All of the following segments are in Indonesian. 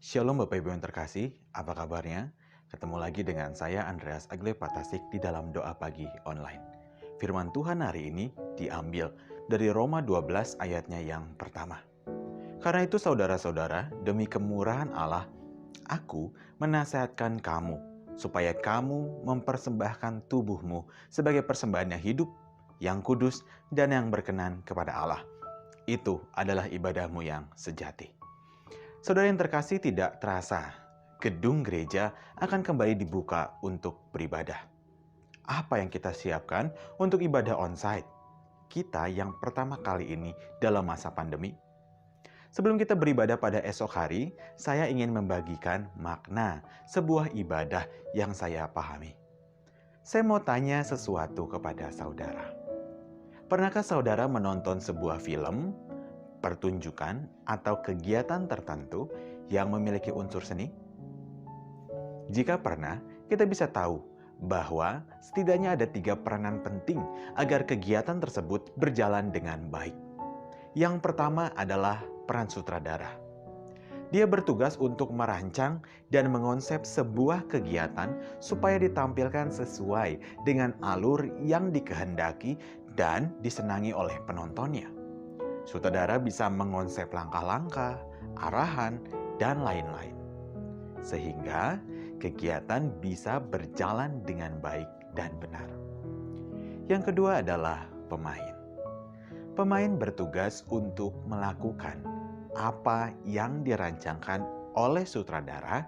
Shalom Bapak Ibu yang terkasih, apa kabarnya? Ketemu lagi dengan saya Andreas Agle Patasik di dalam doa pagi online. Firman Tuhan hari ini diambil dari Roma 12 ayatnya yang pertama. Karena itu saudara-saudara, demi kemurahan Allah, aku menasihatkan kamu supaya kamu mempersembahkan tubuhmu sebagai persembahan yang hidup, yang kudus, dan yang berkenan kepada Allah. Itu adalah ibadahmu yang sejati. Saudara yang terkasih, tidak terasa gedung gereja akan kembali dibuka untuk beribadah. Apa yang kita siapkan untuk ibadah onsite? Kita yang pertama kali ini dalam masa pandemi. Sebelum kita beribadah pada esok hari, saya ingin membagikan makna sebuah ibadah yang saya pahami. Saya mau tanya sesuatu kepada saudara. Pernahkah saudara menonton sebuah film, pertunjukan, atau kegiatan tertentu yang memiliki unsur seni? Jika pernah, kita bisa tahu bahwa setidaknya ada 3 peranan penting agar kegiatan tersebut berjalan dengan baik. Yang pertama adalah peran sutradara. Dia bertugas untuk merancang dan mengonsep sebuah kegiatan supaya ditampilkan sesuai dengan alur yang dikehendaki dan disenangi oleh penontonnya. Sutradara bisa mengonsep langkah-langkah, arahan, dan lain-lain. Sehingga kegiatan bisa berjalan dengan baik dan benar. Yang kedua adalah pemain. Pemain bertugas untuk melakukan apa yang dirancangkan oleh sutradara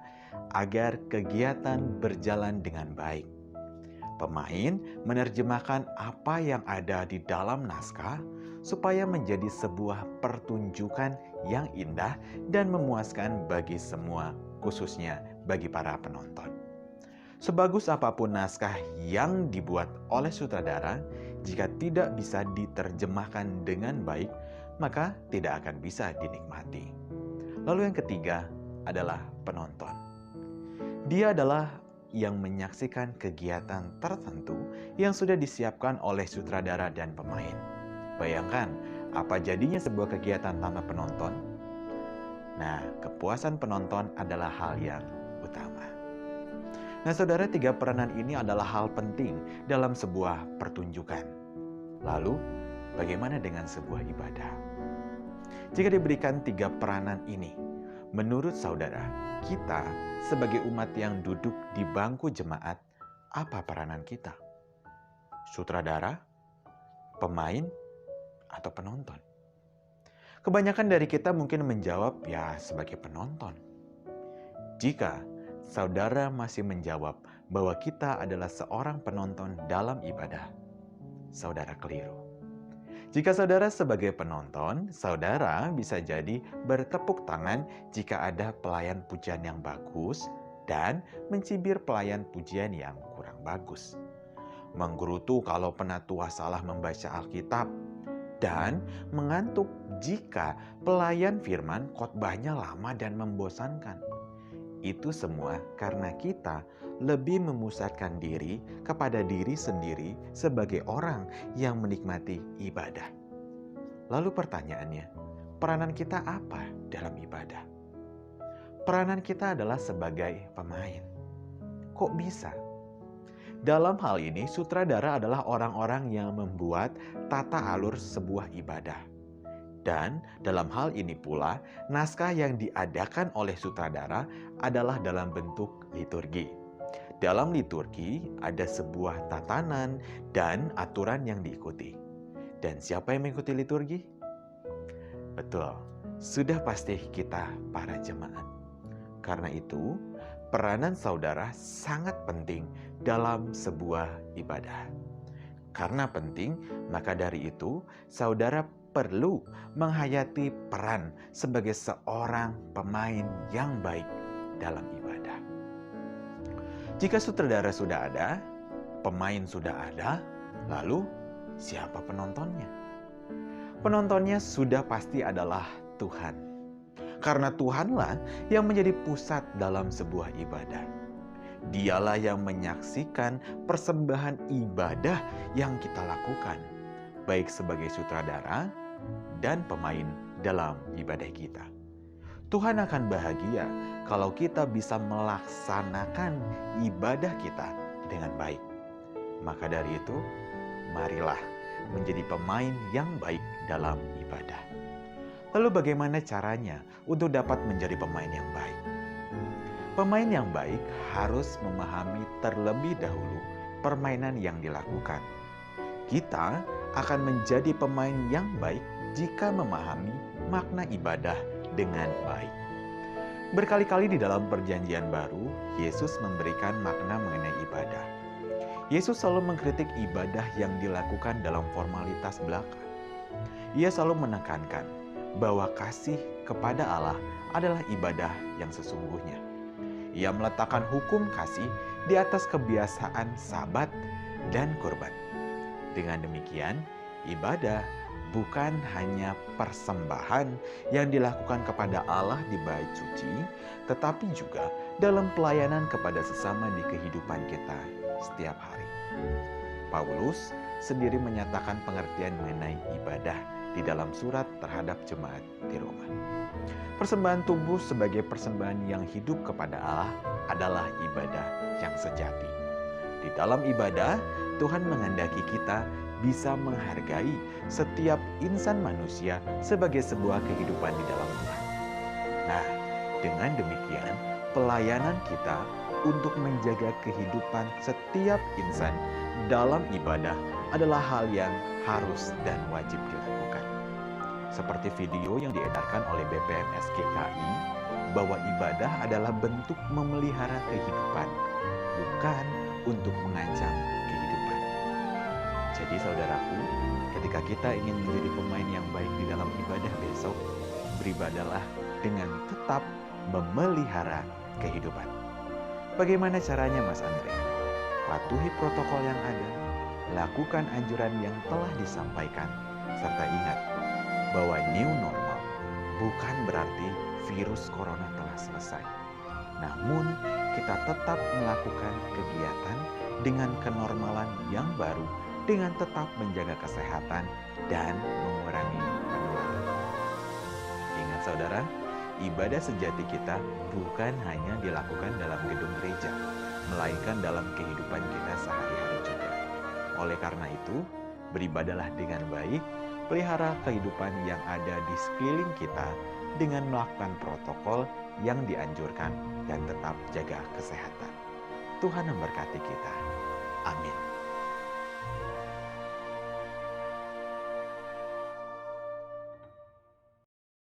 agar kegiatan berjalan dengan baik. Pemain menerjemahkan apa yang ada di dalam naskah supaya menjadi sebuah pertunjukan yang indah dan memuaskan bagi semua, khususnya bagi para penonton. Sebagus apapun naskah yang dibuat oleh sutradara, jika tidak bisa diterjemahkan dengan baik, maka tidak akan bisa dinikmati. Lalu yang ketiga adalah penonton. Dia adalah yang menyaksikan kegiatan tertentu yang sudah disiapkan oleh sutradara dan pemain. Bayangkan, apa jadinya sebuah kegiatan tanpa penonton? Nah, kepuasan penonton adalah hal yang utama. Nah, saudara, 3 peranan ini adalah hal penting dalam sebuah pertunjukan. Lalu, bagaimana dengan sebuah ibadah? Jika diberikan 3 peranan ini, menurut saudara, kita sebagai umat yang duduk di bangku jemaat, apa peranan kita? Sutradara, pemain, atau penonton? Kebanyakan dari kita mungkin menjawab ya sebagai penonton. Jika saudara masih menjawab bahwa kita adalah seorang penonton dalam ibadah, saudara keliru. Jika saudara sebagai penonton, saudara bisa jadi bertepuk tangan jika ada pelayan pujian yang bagus dan mencibir pelayan pujian yang kurang bagus. Menggerutu kalau penatua salah membaca Alkitab, dan mengantuk jika pelayan firman khotbahnya lama dan membosankan. Itu semua karena kita lebih memusatkan diri kepada diri sendiri sebagai orang yang menikmati ibadah. Lalu pertanyaannya, peranan kita apa dalam ibadah? Peranan kita adalah sebagai pemain. Kok bisa? Dalam hal ini, sutradara adalah orang-orang yang membuat tata alur sebuah ibadah. Dan dalam hal ini pula, naskah yang diadakan oleh sutradara adalah dalam bentuk liturgi. Dalam liturgi ada sebuah tatanan dan aturan yang diikuti. Dan siapa yang mengikuti liturgi? Betul, sudah pasti kita para jemaat. Karena itu, peranan saudara sangat penting dalam sebuah ibadah. Karena penting, maka dari itu saudara perlu menghayati peran sebagai seorang pemain yang baik dalam ibadah. Jika sutradara sudah ada, pemain sudah ada, lalu siapa penontonnya? Penontonnya sudah pasti adalah Tuhan. Karena Tuhanlah yang menjadi pusat dalam sebuah ibadah. Dialah yang menyaksikan persembahan ibadah yang kita lakukan, baik sebagai sutradara dan pemain dalam ibadah kita. Tuhan akan bahagia kalau kita bisa melaksanakan ibadah kita dengan baik. Maka dari itu, marilah menjadi pemain yang baik dalam ibadah. Lalu bagaimana caranya untuk dapat menjadi pemain yang baik? Pemain yang baik harus memahami terlebih dahulu permainan yang dilakukan. Kita akan menjadi pemain yang baik jika memahami makna ibadah dengan baik. Berkali-kali di dalam Perjanjian Baru, Yesus memberikan makna mengenai ibadah. Yesus selalu mengkritik ibadah yang dilakukan dalam formalitas belaka. Ia selalu menekankan bahwa kasih kepada Allah adalah ibadah yang sesungguhnya. Ia meletakkan hukum kasih di atas kebiasaan Sabat dan kurban. Dengan demikian, ibadah bukan hanya persembahan yang dilakukan kepada Allah di bait suci, tetapi juga dalam pelayanan kepada sesama di kehidupan kita setiap hari. Paulus sendiri menyatakan pengertian mengenai ibadah di dalam surat terhadap jemaat di Roma. Persembahan tubuh sebagai persembahan yang hidup kepada Allah adalah ibadah yang sejati. Di dalam ibadah, Tuhan menghendaki kita bisa menghargai setiap insan manusia sebagai sebuah kehidupan di dalam Tuhan. Nah, dengan demikian, pelayanan kita untuk menjaga kehidupan setiap insan dalam ibadah adalah hal yang harus dan wajib dilakukan. Seperti video yang diedarkan oleh BPMS GKI, bahwa ibadah adalah bentuk memelihara kehidupan, bukan untuk mengancam kehidupan. Jadi saudaraku, ketika kita ingin menjadi pemain yang baik di dalam ibadah besok, beribadalah dengan tetap memelihara kehidupan. Bagaimana caranya, Mas Andre? Patuhi protokol yang ada, lakukan anjuran yang telah disampaikan, serta ingat bahwa new normal bukan berarti virus corona telah selesai. Namun, kita tetap melakukan kegiatan dengan kenormalan yang baru, dengan tetap menjaga kesehatan dan mengurangi penularan. Ingat saudara, ibadah sejati kita bukan hanya dilakukan dalam gedung gereja, melainkan dalam kehidupan kita sehari-hari juga. Oleh karena itu, beribadalah dengan baik, pelihara kehidupan yang ada di sekeliling kita dengan melakukan protokol yang dianjurkan dan tetap jaga kesehatan. Tuhan memberkati kita. Amin.